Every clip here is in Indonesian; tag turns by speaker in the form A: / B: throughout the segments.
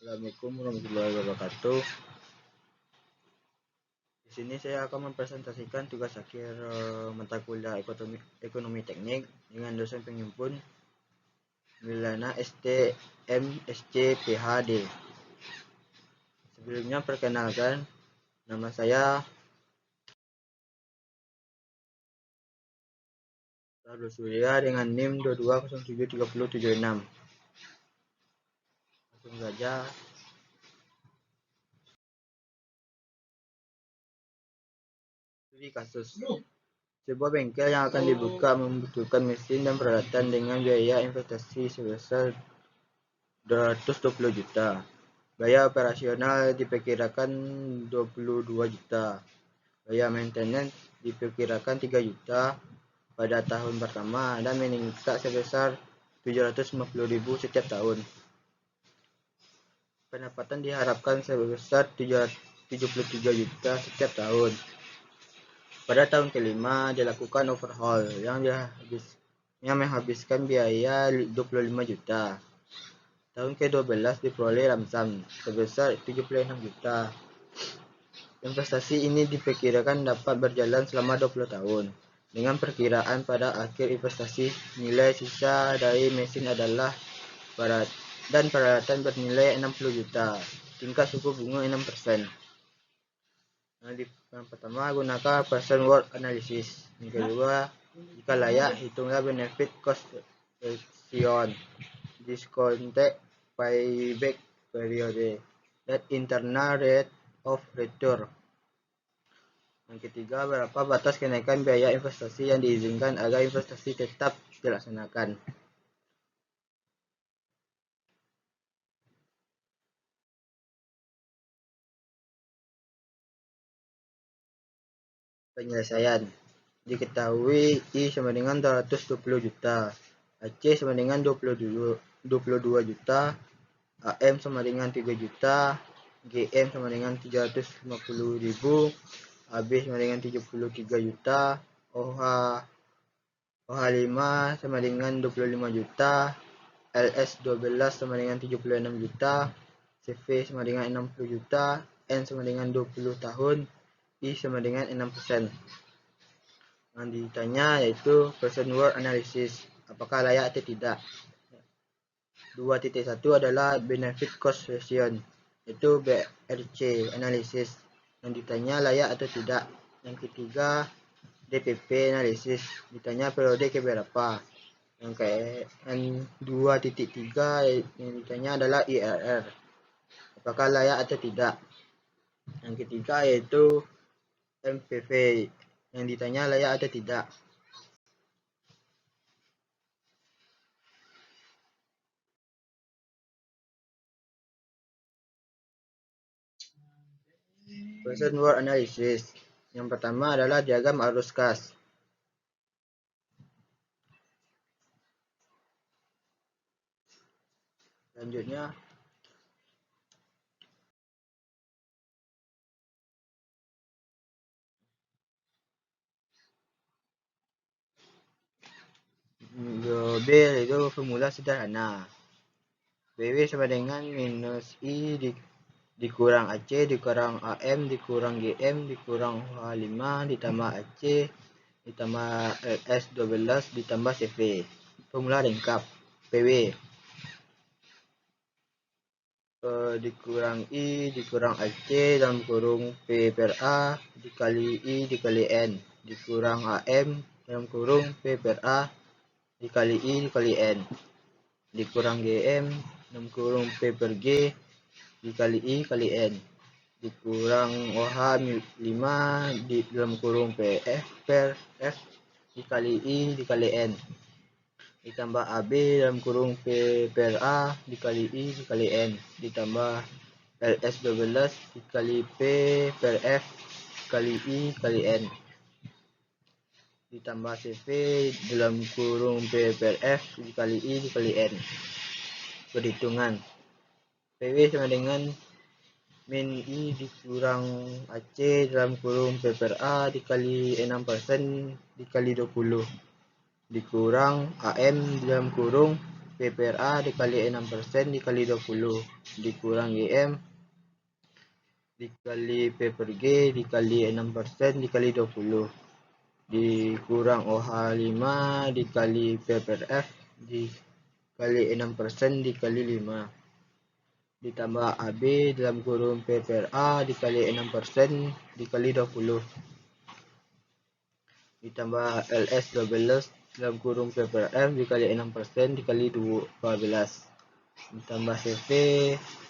A: Assalamualaikum warahmatullahi wabarakatuh. Di sini saya akan mempresentasikan tugas akhir mata kuliah ekonomi teknik dengan dosen penghubung Milana STM SC PhD. Sebelumnya perkenalkan, nama saya Sarul Surya dengan NIM 22073076. Langsung saja. Studi kasus. Sebuah bengkel yang akan dibuka membutuhkan mesin dan peralatan dengan biaya investasi sebesar 220 juta. Biaya operasional diperkirakan 22 juta. Biaya maintenance diperkirakan 3 juta pada tahun pertama dan meningkat sebesar 750.000 setiap tahun. Pendapatan diharapkan sebesar 73 juta setiap tahun. Pada tahun kelima dilakukan overhaul yang menghabiskan biaya 25 juta. Tahun ke-12 diperoleh lamsam sebesar 76 juta. Investasi ini diperkirakan dapat berjalan selama 20 tahun. Dengan perkiraan pada akhir investasi, nilai sisa dari mesin adalah dan peralatan bernilai 60 juta. Tingkat suku bunga 6%. Yang pertama, gunakan person word analysis. Yang kedua, jika layak, hitunglah benefit cost ratio, discounted payback period, dan internal rate of return. Yang ketiga, berapa batas kenaikan biaya investasi yang diizinkan agar investasi tetap dilaksanakan. Penyelesaian. Diketahui I sama dengan 220 juta, AC sama dengan 22 juta, AM sama dengan 3 juta, GM sama dengan 350.000, AB sama dengan 33 juta, OH5 sama dengan 25 juta, LS12 sama dengan 76 juta, CV sama dengan 60 juta, N sama dengan 20 tahun, I sama dengan 6%. Yang ditanya yaitu person word analysis, apakah layak atau tidak. 2.1 adalah benefit cost ratio, yaitu BRC analysis, yang ditanya layak atau tidak. Yang ketiga, DPP analysis, ditanya periode keberapa. Yang 2.3 yang ditanya adalah IRR, apakah layak atau tidak. Yang ketiga yaitu MPV, yang ditanya layak atau tidak. Person word analysis. Yang pertama adalah diagram arus kas. Selanjutnya B itu formula sederhana. PW sama dengan minus I dikurang AC dikurang AM dikurang GM dikurang H5 ditambah AC ditambah LS12 ditambah CV. Formula lengkap. PW dikurang I dikurang AC dalam kurung P per A dikali I dikali N dikurang AM dalam kurung P per A dikali I dikali N dikurang GM dalam kurung P per G dikali I kali N dikurang OH 5 di dalam kurung PF per F dikali I dikali N ditambah AB dalam kurung P per A dikali I dikali N ditambah LS12 dikali P per F dikali I dikali N ditambah CV dalam kurung P per F dikali I dikali N. Perhitungan PW sama dengan min I dikurang AC dalam kurung P per A dikali 6% dikali 20 dikurang AM dalam kurung P per A dikali 6% dikali 20 dikurang GM dikali P per G dikali 6% dikali 20 dikurang OH5 dikali P per F dikali 6% dikali 5 ditambah AB dalam kurung P per A dikali 6% dikali 20 ditambah LS 12 dalam kurung P per F dikali 6% dikali 12 ditambah CP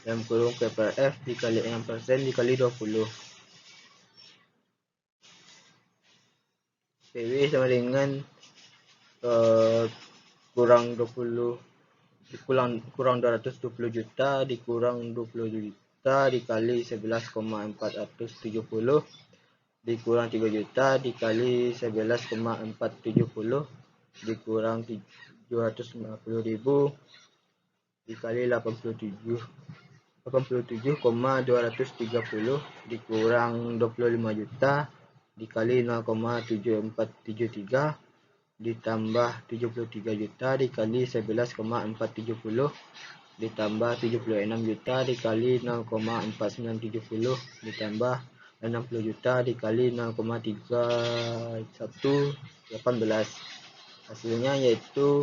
A: dalam kurung P per F dikali 6% dikali 20 PW sama dengan kurang 220 juta dikurang 20 juta dikali 11,470 dikurang 3 juta dikali 11,470 dikurang 750.000 dikali 87,230 dikurang 25 juta dikali 0,7473 ditambah 73 juta dikali 11,470 ditambah 76 juta dikali 0,4970 ditambah 60 juta dikali 0,3118 hasilnya yaitu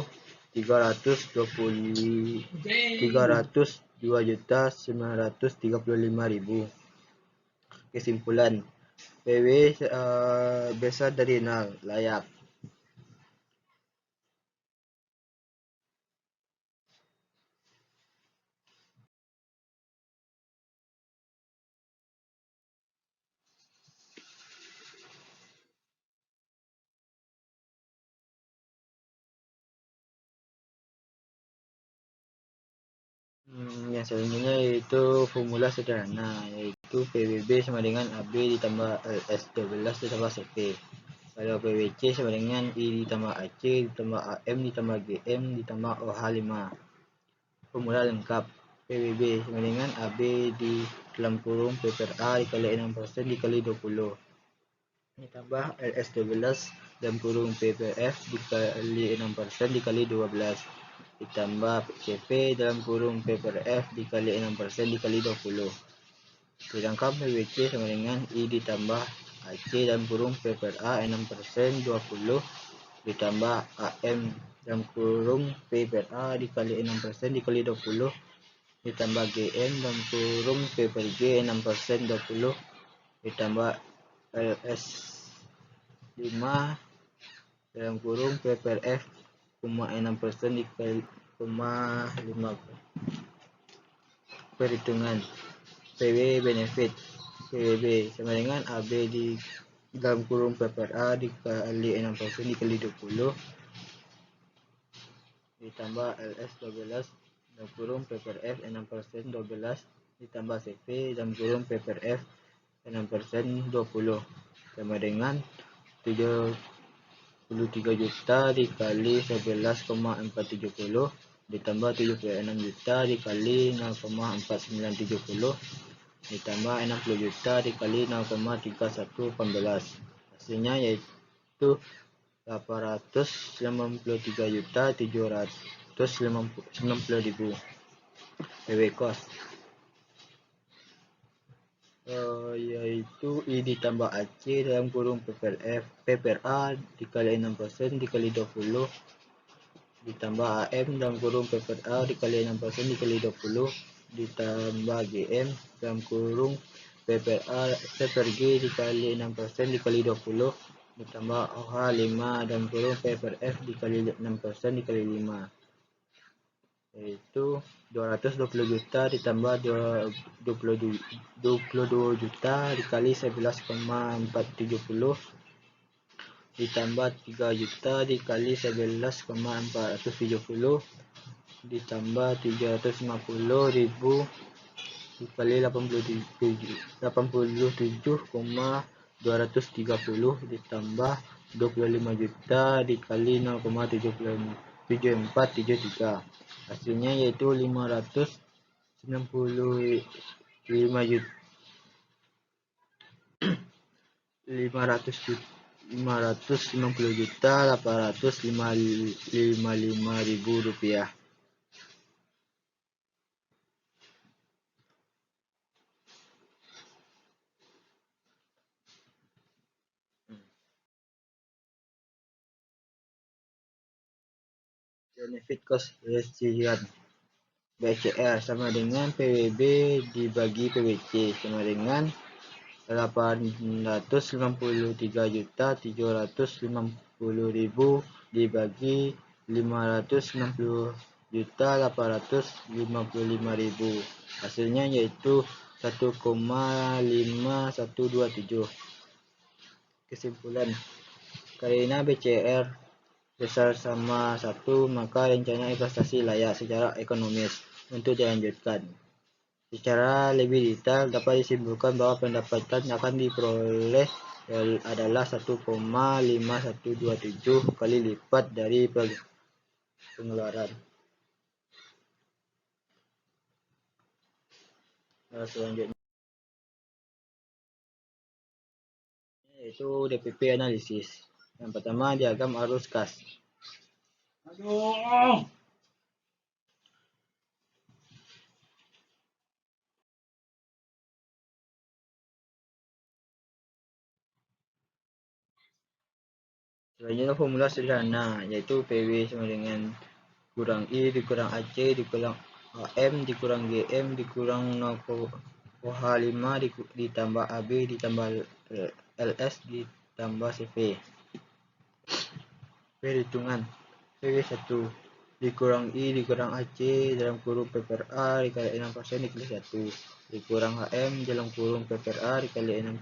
A: 302.935.000. Kesimpulan, PW besar dari 0, layak. Yang selanjutnya yaitu formula sederhana, yaitu PWB sama dengan AB ditambah LS12 ditambah CP. Kalau PWC sama dengan I ditambah AC ditambah AM ditambah GM ditambah OH5. Formula lengkap, PWB sama dengan AB di dalam kurung P per A dikali 6% dikali 20 ditambah LS12 dalam kurung P per F dikali 6% dikali 12 ditambah CP dalam kurung P per F dikali 6% dikali 20. Sedangkan PWC sama dengan I ditambah AC dalam kurung P per A 6% 20 ditambah AM dalam kurung P per A dikali 6% dikali 20 ditambah GM dalam kurung P per G 6% 20 ditambah LS 5 dalam kurung P per F 6% dikali 5. Perhitungan PW benefit. PWB sama dengan AB di dalam kurung P per A dikali 6% dikali 20 ditambah LS 12 dalam kurung P per F 6% 12 ditambah CP dalam kurung P per F 6% 20 sama dengan 73 juta dikali 11,470 ditambah 76 juta dikali 0,4970 ditambah 60 juta dikali 0,3118. Hasilnya yaitu 893.790.000. PW cost yaitu I ditambah AC dalam kurung P per A dikali 6% dikali 20 ditambah AM dalam kurung P per A dikali 6% dikali 20 ditambah GM dalam kurung P per A P per G dikali 6% dikali 20 ditambah OH5 dalam kurung P per F dikali 6% dikali 5 yaitu 220 juta ditambah 22 juta dikali 11,470 ditambah 3 juta dikali 11,470 ditambah 350.000 dikali 87,230 ditambah 25 juta dikali 0,7473. Hasilnya yaitu 595 juta 855.000 rupiah. benefit cost ratio BCR sama dengan PWB dibagi PWC sama dengan 853.750.000 dibagi 560.855.000. Hasilnya yaitu 1,5127. Kesimpulan, karena BCR besar sama 1, maka rencana investasi layak secara ekonomis untuk dilanjutkan. Secara lebih detail dapat disimpulkan bahwa pendapatan akan diperoleh adalah 1,5127 kali lipat dari pengeluaran. Selanjutnya yaitu DPP analisis. Yang pertama, diagram arus kas. Selanjutnya formula sederhana yaitu PW sama dengan kurang I dikurang AC dikurang AM dikurang GM dikurang 0,5 ditambah AB ditambah LS ditambah CV. Perhitungan PW 1 dikurang I dikurang AC dalam kurung PPRA dikali 6% dikali 1 dikurang HM dalam kurung PPRA dikali 6%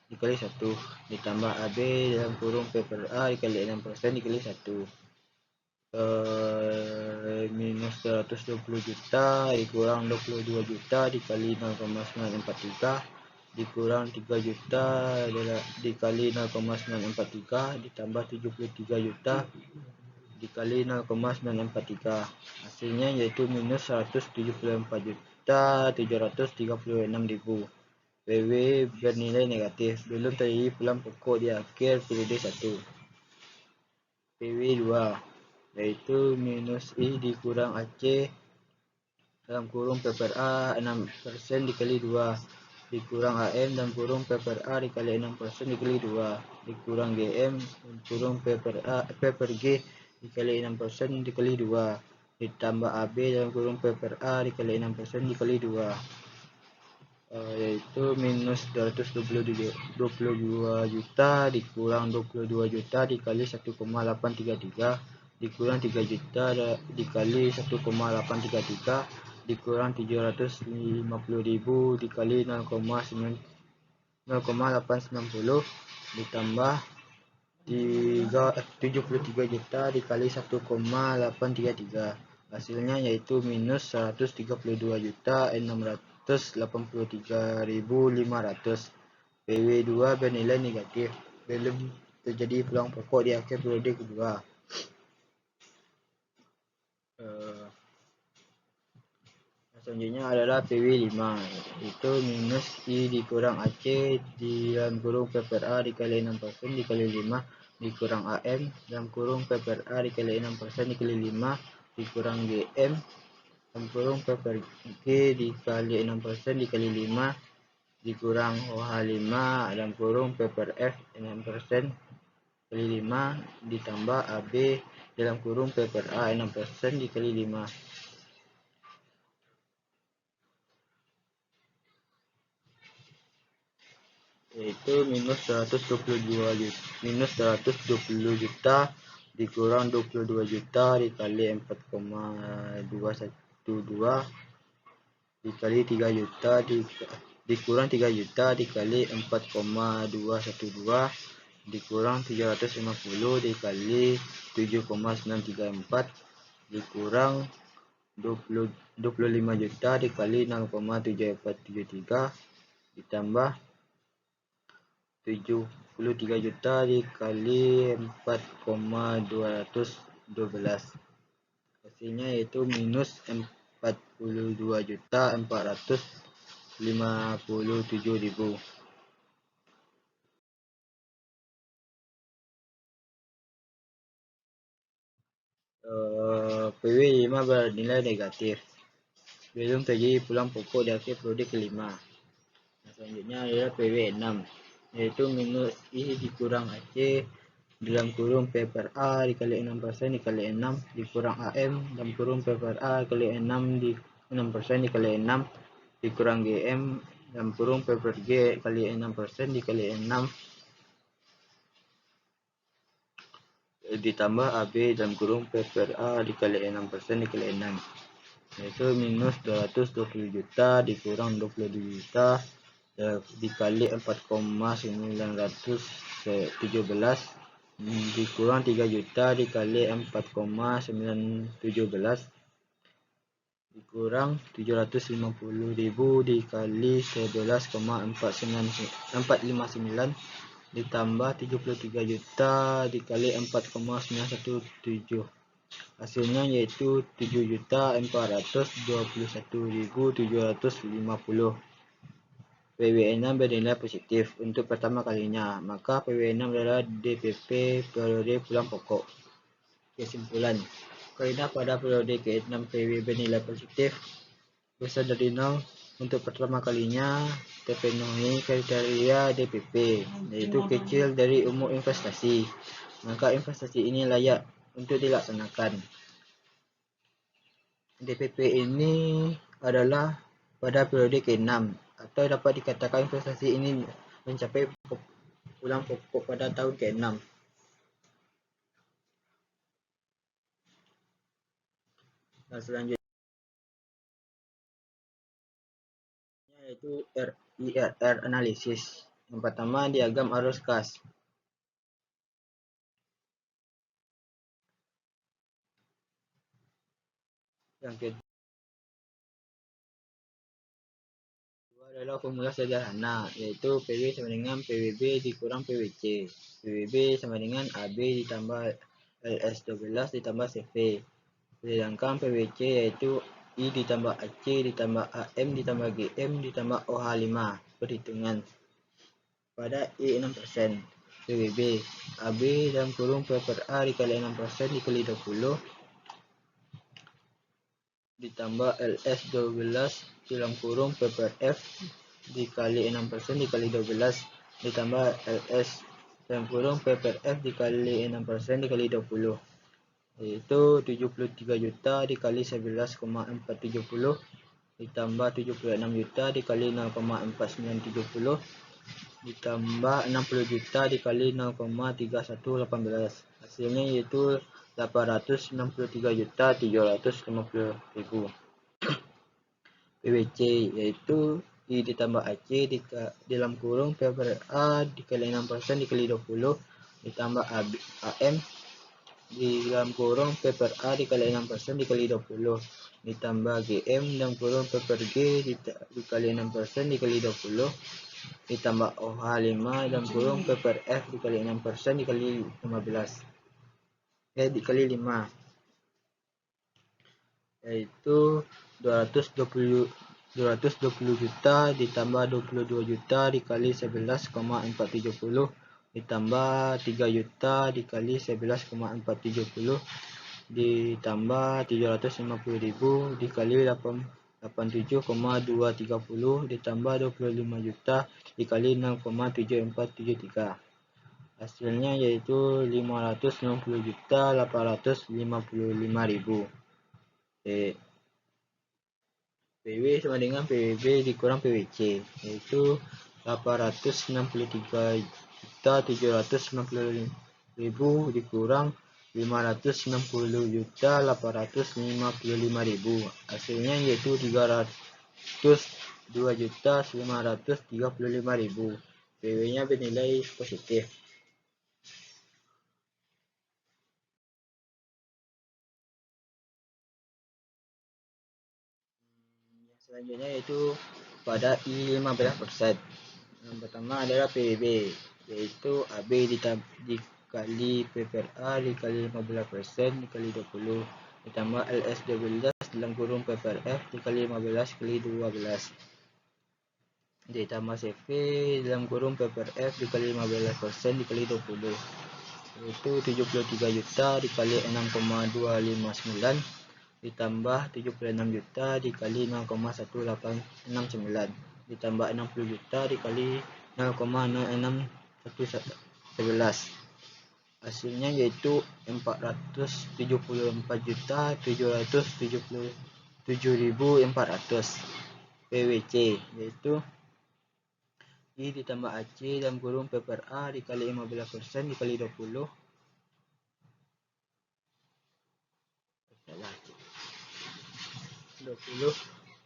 A: dikali 1 ditambah AB dalam kurung PPRA dikali 6% dikali 1 minus 120 juta dikurang 22 juta dikali 0,943 dikurang 3 juta dikali 0,943 ditambah 73 juta dikali 0,943. Hasilnya yaitu minus 174.736.000. PW bernilai negatif, belum terjadi pulang pokok di akhir periode 1. PW 2 yaitu minus I dikurang AC dalam kurung PPRA 6% dikali 2 dikurang AM dalam kurung PPRA dikali 6% dikali 2 dikurang GM dalam kurung PPRG dikali 6% dikali 2 ditambah AB dalam kurung PPRA dikali 6% dikali 2 yaitu minus 222 juta dikurang 22 juta dikali 1,833 dikurang 3 juta dikali 1,833 dikurang 750.000 dikali 0,890 ditambah 73 juta dikali 1,833. Hasilnya yaitu minus 134.683.500. PW 2 bernilai negatif, belum terjadi pulang pokok di akhir periode kedua. Selanjutnya adalah PW 5 itu minus I dikurang AC dalam kurung PPRA dikali 6% dikali 5 dikurang AM dalam kurung PPRA dikali 6% dikali 5 dikurang GM dalam kurung PPRG dikali 6% dikali 5 dikurang OH5 dalam kurung PPRF 6% dikali 5 ditambah AB dalam kurung PPRA 6% dikali 5. Yaitu minus 120 juta dikurang 22 juta dikali 4,212 dikali 3 juta dikurang 3 juta dikali 4,212 dikurang 750 dikali 7,934 dikurang 25 juta dikali 0,7473 ditambah 73 juta dikali 4,212. Hasilnya yaitu minus 42.457.000. PW 5 bernilai negatif, belum terjadi pulang pokok di akhir periode kelima. Selanjutnya adalah PW 6 yaitu minus I dikurang AC dalam kurung P per A dikali 6% dikali 6 dikurang AM dalam kurung P per A dikali 6 di 6% dikali 6 dikurang GM dalam kurung P per G kali 6% dikali 6 ditambah AB dalam kurung P per A dikali 6% dikali 6, yaitu minus 220 juta dikurang 22 juta dikali 4,917 dikurang 3 juta dikali 4,917 dikurang 750.000 dikali 11,459 ditambah 73 juta dikali 4,917, hasilnya yaitu 7.421.750. PW6 bernilai positif untuk pertama kalinya, maka PW6 adalah DPP periode pulang pokok. Kesimpulan, karena pada periode ke-6 PW bernilai positif besar dari 0 untuk pertama kalinya terpenuhi kriteria DPP, yaitu kecil dari umur investasi, maka investasi ini layak untuk dilaksanakan. DPP ini adalah pada periode ke-6, atau dapat dikatakan investasi ini mencapai pulang pokok pada tahun ke-6. Nah, selanjutnya yaitu RIRR analisis. Yang pertama, diagram arus kas. Yang kedua adalah formula sederhana, yaitu PW sama dengan PWB dikurang PWC. PWB sama dengan AB ditambah LS12 ditambah CV. Sedangkan PWC yaitu I ditambah AC ditambah AM ditambah GM ditambah OH5. Perhitungan pada I 6%. PWB AB dalam kurung P per A dikali 6% dikali 20 ditambah LS12 dalam kurung P per F dikali 6% dikali 12 ditambah LS dalam kurung P per F dikali 6% dikali 20, yaitu 73 juta dikali 11,470 ditambah 76 juta dikali 0,4970 ditambah 60 juta dikali 0,3118, hasilnya yaitu 863.750.000. PWC yaitu I ditambah AC dalam kurung P per A dikali 6% dikali 20 ditambah AM di dalam kurung P per A dikali 6% dikali 20 ditambah GM dalam kurung P per G dikali 6% dikali 20 ditambah OH5 dalam kurung P per F dikali 6% dikali 15 dikali 5, yaitu 220 juta ditambah 22 juta dikali 11,470 ditambah 3 juta dikali 11,470 ditambah 750.000 dikali 87,230 ditambah 25 juta dikali 0,7473, hasilnya yaitu 560.855.000. PW sama dengan PWB dikurang PWC, yaitu 863.790.000 dikurang 560.855.000, hasilnya yaitu 302.935.000. PW-nya bernilai positif. Selanjutnya yaitu pada I15%. Yang pertama adalah PWB, yaitu AB dikali P per A dikali 15% dikali 20 ditambah LS12 dalam kurung P per F dikali 15 dikali 12 ditambah CV dalam kurung P per F dikali 15% dikali 20, yaitu 73 juta dikali 6,259 ditambah 76 juta dikali 0,1869 ditambah 60 juta dikali 0,0611, Hasilnya yaitu 474.777.400 PWC, yaitu I ditambah AC dalam kurung P per A dikali 15% dikali 20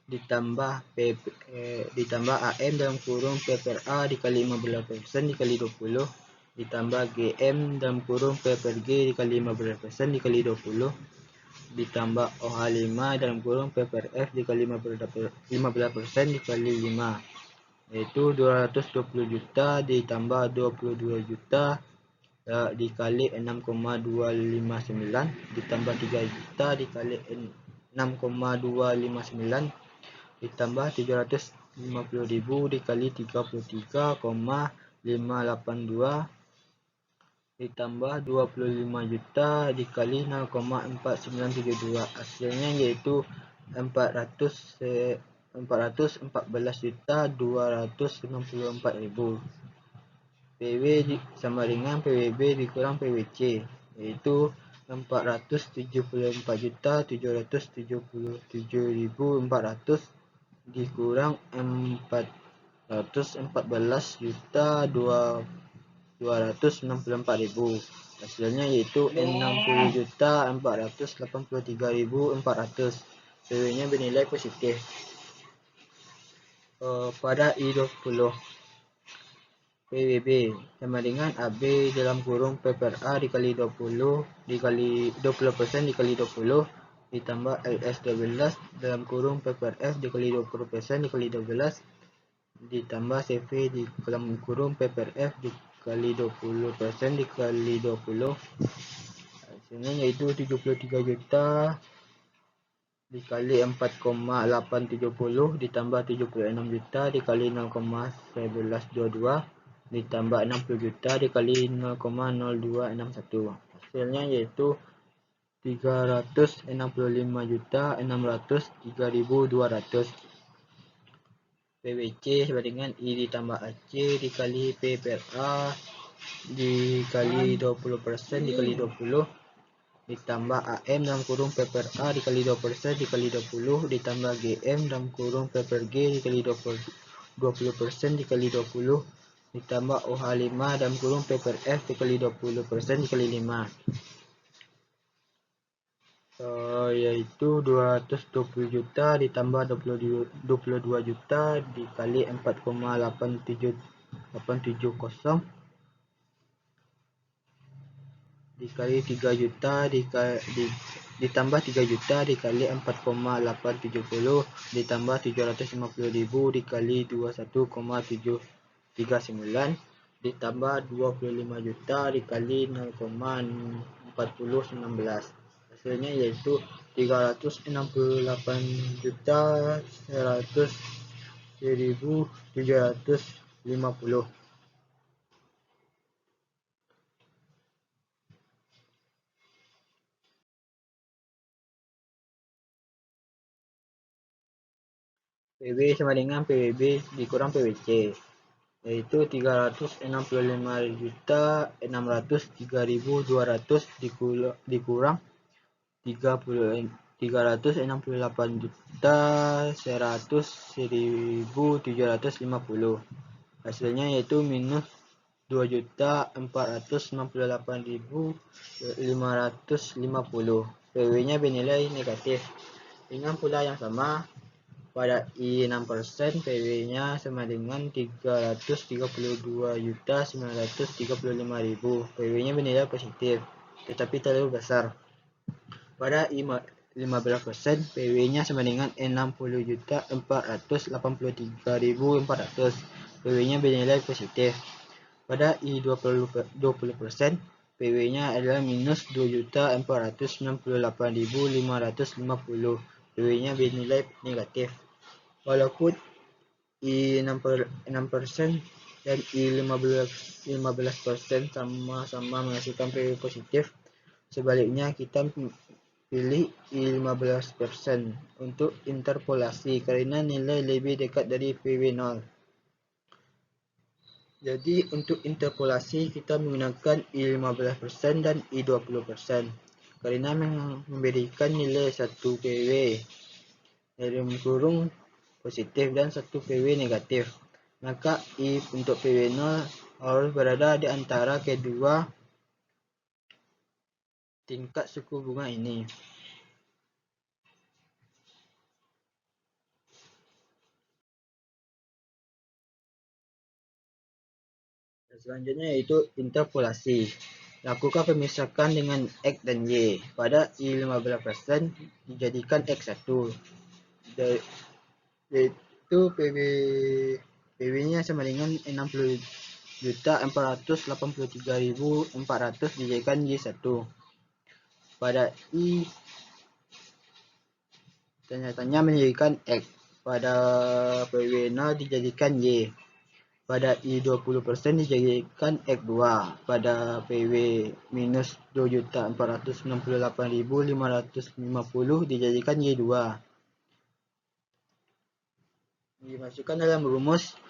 A: ditambah ditambah AM dalam kurung P per A dikali 15% dikali 20 ditambah GM dalam kurung P per G dikali 15% dikali 20 ditambah OH5 dalam kurung P per F dikali 15% dikali 5, yaitu 220 juta ditambah 22 juta dikali 6,259 ditambah 3 juta dikali 6,259 ditambah 750.000 dikali 33,582 ditambah 25 juta dikali 0,4972. Hasilnya yaitu 414.264.000. PW sama dengan PWB dikurang PWC, yaitu 474.777.400 dikurang 414.264.000. Hasilnya yaitu 60.483.400. PW-nya bernilai positif. Pada I20, PWB sama dengan AB dalam kurung P per A dikali 20% dikali 20% ditambah LS12 dalam kurung P per F dikali 20% dikali 12 ditambah CV di dalam kurung P per F dikali 20% dikali 20. Hasilnya yaitu 73 juta dikali 4,870 ditambah 76 juta dikali 0,1122 ditambah 60 juta dikali 0,0261. Hasilnya yaitu 365.603.200. PWC sama dengan I ditambah AC dikali P per A dikali 20% dikali 20 ditambah AM dalam kurung P per A dikali 20% dikali 20 ditambah GM dalam kurung P per G dikali 20% dikali 20 ditambah OH5 dalam kurung P per F dikali 20% dikali 5, yaitu 220 juta ditambah 22 juta dikali 4,8770 dikali 3 juta ditambah 3 juta dikali 4,870 ditambah 750.000 dikali 21,739 ditambah 25 juta dikali 0,4016. Hasilnya yaitu 368.100.750. PW sama dengan PWB dikurang PWC, yaitu 365.603.200 dikurang 368.100.750. Hasilnya yaitu minus 2.468.550. PW-nya bernilai negatif. Dengan pula yang sama, pada I6% PW-nya sama dengan 332.935.000. PW-nya bernilai positif, tetapi terlalu besar. Pada I15% PW-nya sama dengan 60.483.400. PW-nya bernilai positif. Pada I20% PW-nya adalah minus 2.468.550. PW-nya bernilai negatif. Walaupun I6% dan I15% sama-sama menghasilkan PW positif, sebaliknya kita pilih I15% untuk interpolasi karena nilai lebih dekat dari PW0. Jadi untuk interpolasi kita menggunakan I15% dan I20%. Karena memberikan nilai 1 PW dalam kurung positif dan 1 PW negatif. Maka I untuk PW0 harus berada di antara kedua tingkat suku bunga ini. Selanjutnya yaitu interpolasi. Lakukan pemisahan dengan X dan Y. Pada I15% dijadikan X1. Yaitu PW-nya sama dengan 60.483.400 dijadikan Y1. Pada I ternyata menjadikan X. Pada PW0 dijadikan Y. Pada I20% dijadikan X2. Pada PW minus 2.468.550 dijadikan Y2. Dimasukkan dalam rumus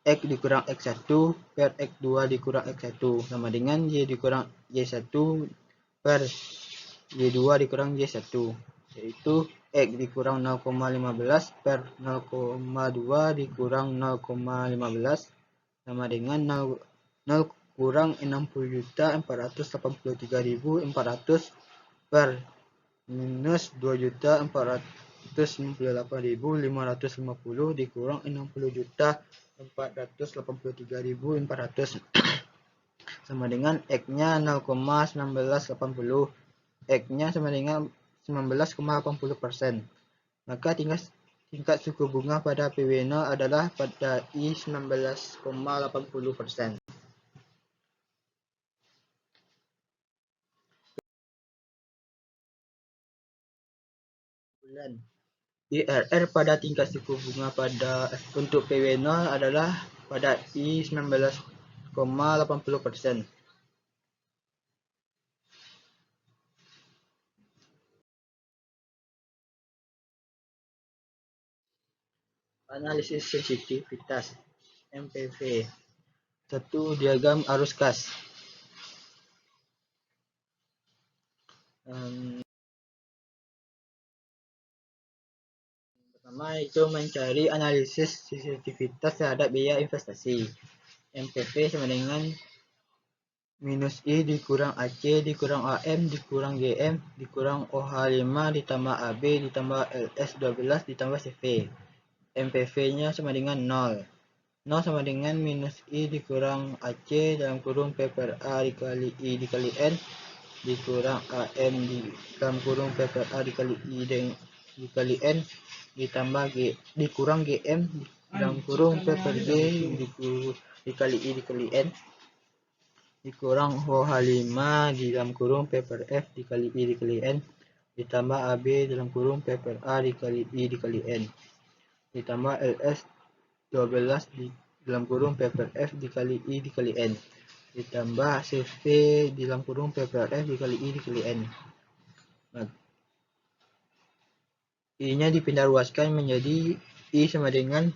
A: X dikurang X1 per X2 dikurang X1 sama dengan Y dikurang Y1 per Y2 dikurang Y1, yaitu X dikurang 0,15 per 0,2 dikurang 0,15 sama dengan 0 kurang 60.483.400 per minus 2.468.550 dikurang 60.483.400 sama dengan X-nya 0,1980. X-nya sama dengan 19,80%. Maka tingkat suku bunga pada PW0 adalah pada I 19,80%. IRR pada tingkat suku bunga pada untuk PW0 adalah pada I 19,80%. Analisis sensitivitas MPV. 1. Diagram arus kas. Pertama itu mencari analisis sensitivitas terhadap biaya investasi. MPV sama dengan minus I dikurang AC dikurang AM dikurang GM dikurang OH5 ditambah AB ditambah LS12 ditambah CV. MPV-nya sama dengan 0. 0 sama dengan minus I dikurang AC dalam kurung P per A dikali I dikali N dikurang AM dalam kurung P per A dikali I dikali N ditambah dikurang GM dalam kurung P per G dikali I dikali N dikurang OH5 di dalam kurung P per F dikali I dikali N ditambah AB dalam kurung P per A dikali I dikali N ditambah LS12 di dalam kurung P per F dikali I dikali N ditambah CV di dalam kurung P per F dikali I dikali N. Nah, I-nya dipindah ruaskan menjadi I sama dengan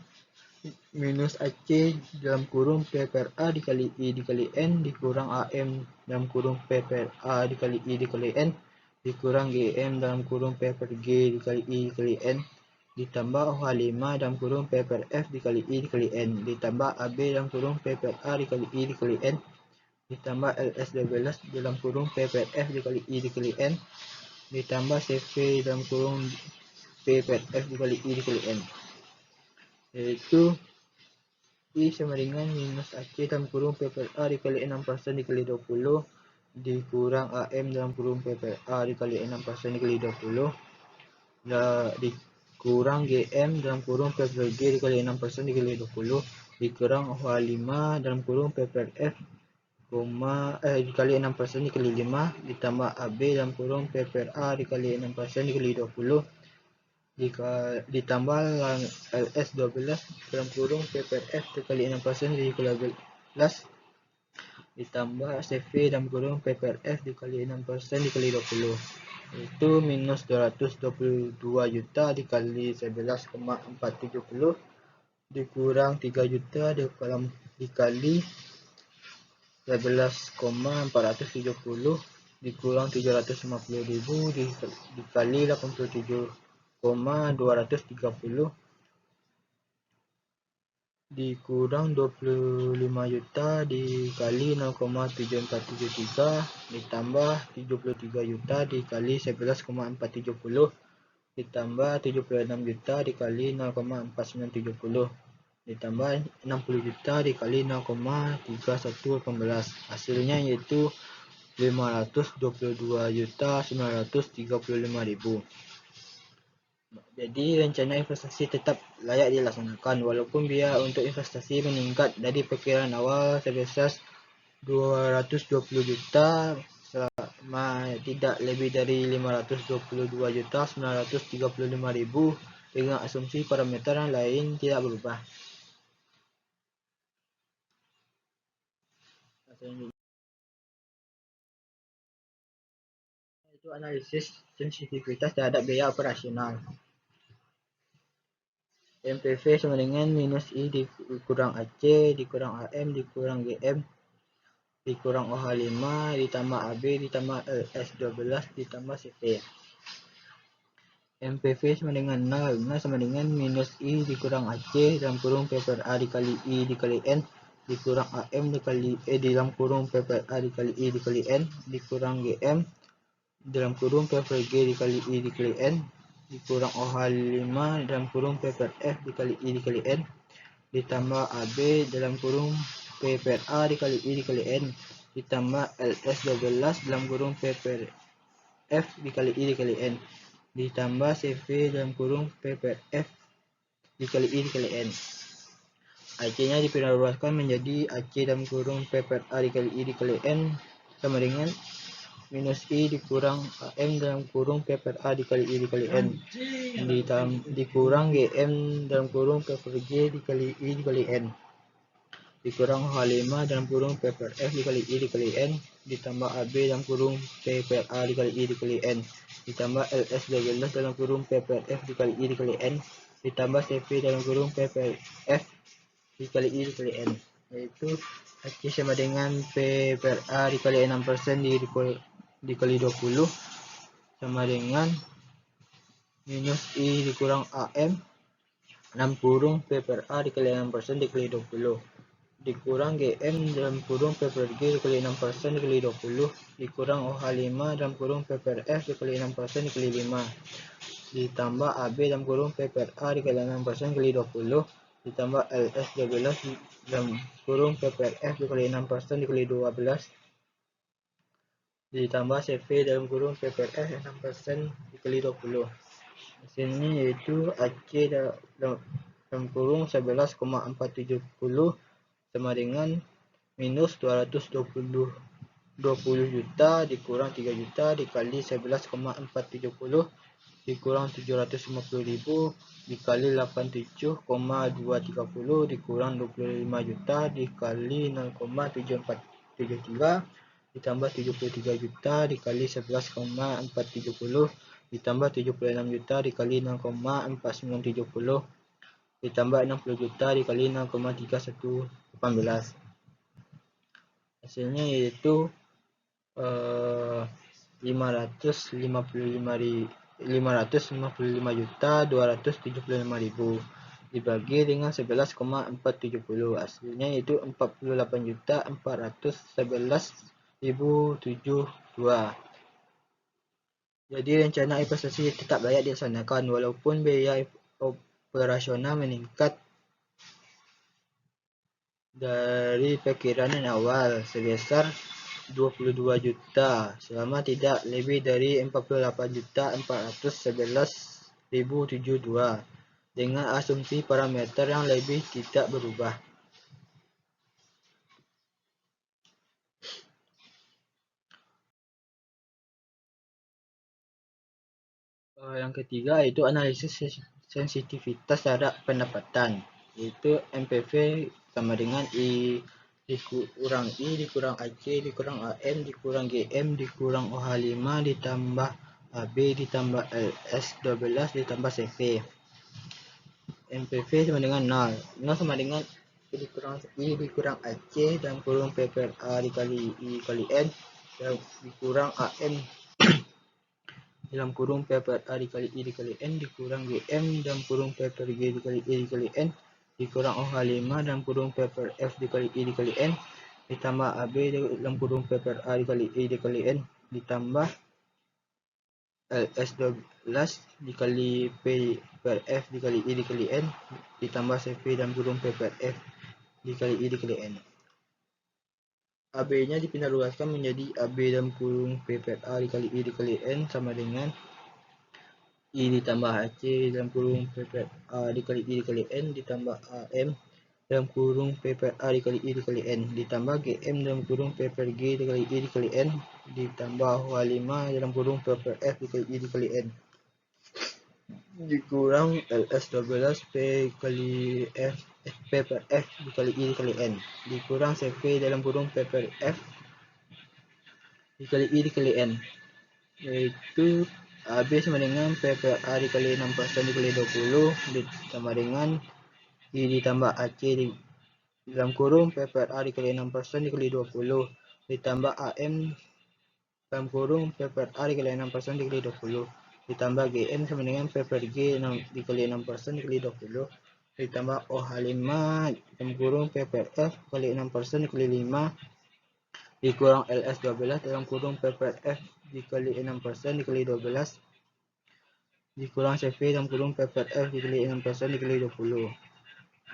A: minus AC dalam kurung P per A dikali I dikali N dikurang AM dalam kurung P per A dikali I dikali N dikurang GM dalam kurung P per G dikali I dikali N ditambah OH5 dalam kurung P per F dikali I dikali N ditambah AB dalam kurung P per A dikali I dikali N ditambah LS12 dalam kurung P per F dikali I dikali N ditambah CV dalam kurung P per F dikali I dikali N, yaitu I sama dengan minus AC dalam kurung P per A dikali 6% dikali 20 dikurang AM dalam kurung P per A dikali 6% dikali 20 dikurang GM dalam kurung P per G dikali 6% dikali 20 dikurang OH5 dalam kurung P per F dikali 6% dikali 5 ditambah AB dalam kurung P per A dikali 6% dikali 20 ditambah LS12 dalam kurung P per F dikali 6% dikali 12 ditambah CV dalam kurung P per F dikali 6% dikali 20 itu minus 222 juta dikali 11,470 dikurang 3 juta dalam dikali 11,470 dikurang 750.000 dikali 87,230 dikurang 25 juta dikali 0,7473 ditambah 73 juta dikali 11,470 ditambah 76 juta dikali 0,4970 ditambah 60 juta dikali 0,3118. Hasilnya yaitu 522.935.000. Jadi rencana investasi tetap layak dilaksanakan walaupun biaya untuk investasi meningkat dari perkiraan awal sebesar 220 juta selama tidak lebih dari 522.935.000 dengan asumsi parameter yang lain tidak berubah. Itu analisis sensitivitas terhadap biaya operasional. MPV sama dengan minus I dikurang AC dikurang AM dikurang GM dikurang OH5 ditambah AB ditambah LS12 ditambah CP. MPV sama dengan 0 sama dengan minus I dikurang AC dalam kurung PPRA dikali I dikali N dikurang AM dikali dalam kurung PPRA dikali I dikali N dikurang GM dalam kurung PPG dikali I dikali N dikurang OH5 dalam kurung PPRF dikali I dikali N ditambah AB dalam kurung PPRA dikali I dikali N ditambah LS12 dalam kurung PPRF dikali I dikali N ditambah CV dalam kurung PPRF dikali I dikali N. AC-nya diperluaskan menjadi AC dalam kurung PPRA dikali I dikali N sama dengan minus I dikurang AM dalam kurung PPRA dikali I dikali N dikurang GM dalam kurung PPG dikali I dikali N dikurang H5 dalam kurung PPRF dikali I dikali N ditambah AB dalam kurung PPRA dikali I dikali N ditambah LS12 dalam kurung PPRF dikali I dikali N ditambah CV dalam kurung PPRF dikali I dikali N, yaitu AC sama dengan PPRA dikali 6% dikali 20 sama dengan minus I dikurang AM 6 kurung PPRA dikali 6% dikali 20 dikurang GM dalam kurung PPRG dikali 6% dikali 20 dikurang OH5 dalam kurung PPRF dikali 6% dikali 5 ditambah AB dalam kurung PPRA dikali 6% dikali 20 ditambah LS12 dalam kurung PPRF dikali 6% dikali 12 ditambah CV dalam kurung PPRF 6% dikali 20. Hasilnya yaitu AC dalam kurung 11,470 sama dengan minus 220 juta dikurang 3 juta dikali 11,470 dikurang 750.000 dikali 87,230 dikurang 25 juta dikali 0,7473 ditambah 73 juta dikali 11,470 ditambah 76 juta dikali 0,4970 ditambah 60 juta dikali 0,3118. Hasilnya yaitu 555.275.000 dibagi dengan 11,470. Hasilnya yaitu 48.411.072. Jadi rencana investasi tetap layak dilaksanakan walaupun biaya operasional meningkat dari perkiraan awal sebesar 22 juta selama tidak lebih dari 48.411.072 dengan asumsi parameter yang lebih tidak berubah. Yang ketiga yaitu analisis sensitivitas terhadap pendapatan, yaitu MPV sama dengan I dikurang AC dikurang AM dikurang GM dikurang OH5 ditambah AB ditambah LS12 ditambah CV. MPV sama dengan 0 sama dengan I dikurang AC dalam kurung P per A dikali I dikali N dikurang AM dalam kurung P per A dikali I dikali N dikurang GM dalam kurung P per G dikali I dikali N dikurang OH5 dalam kurung P per F dikali I dikali N ditambah AB dalam kurung P per A dikali I dikali N ditambah LS12 dikali P per F dikali I dikali N ditambah CV dalam kurung P per F dikali I dikali N. AB-nya dipindah luaskan menjadi AB dalam kurung P per A dikali I dikali N sama dengan I ditambah AC dalam kurung P per A dikali I dikali N ditambah AM dalam kurung P per A dikali I dikali N ditambah GM dalam kurung P per G dikali I dikali N ditambah OH5 dalam kurung P per F dikali I dikali N dikurang LS12 P kali F P per F dikali I dikali N dikurang CV dalam kurung P per F dikali I dikali N yaitu AB sama dengan P per A dikali 6% dikali 20 ditambah dengan I ditambah AC dalam kurung P per A dikali 6% dikali 20 ditambah AM dalam kurung P per A dikali 6% dikali 20 ditambah GM sama dengan P per G dikali 6% dikali 20 ditambah OH5 dalam kurung P per F kali 6% dikali 5 dikurang LS12 dalam kurung P per F dikali 6% dikali 12 dikurang CV dalam kurung P per F dikali 6% dikali 20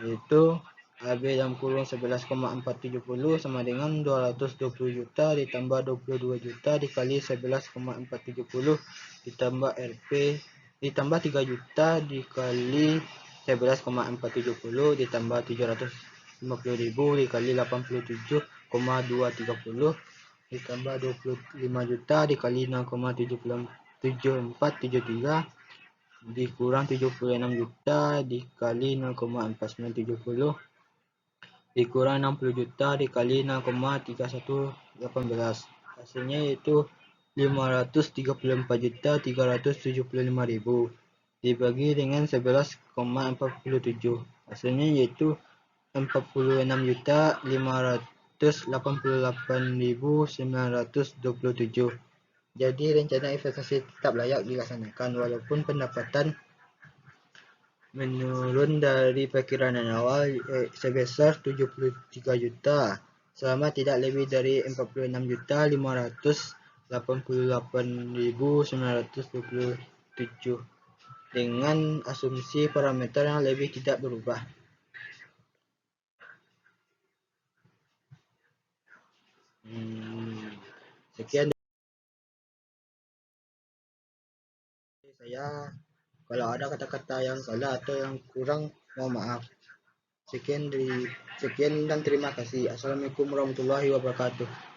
A: yaitu AB dalam kurung 11,470 sama dengan 220 juta ditambah 22 juta dikali 11,470 ditambah RP ditambah 3 juta dikali 11,470 ditambah 750.000 dikali 87,230 ditambah 25 juta dikali 0,7473 dikurang 76 juta dikali 0,4970 dikurang 60 juta dikali 0,3118 hasilnya yaitu 534.375.000 dibagi dengan 11,47 hasilnya yaitu 46.588.927. Jadi rencana investasi tetap layak dilaksanakan walaupun pendapatan menurun dari perkiraan awal sebesar 73 juta selama tidak lebih dari 46.588.927 dengan asumsi parameter yang lebih tidak berubah. Sekian saya. Kalau ada kata-kata yang salah atau yang kurang, mohon maaf. Sekian dan terima kasih. Assalamualaikum warahmatullahi wabarakatuh.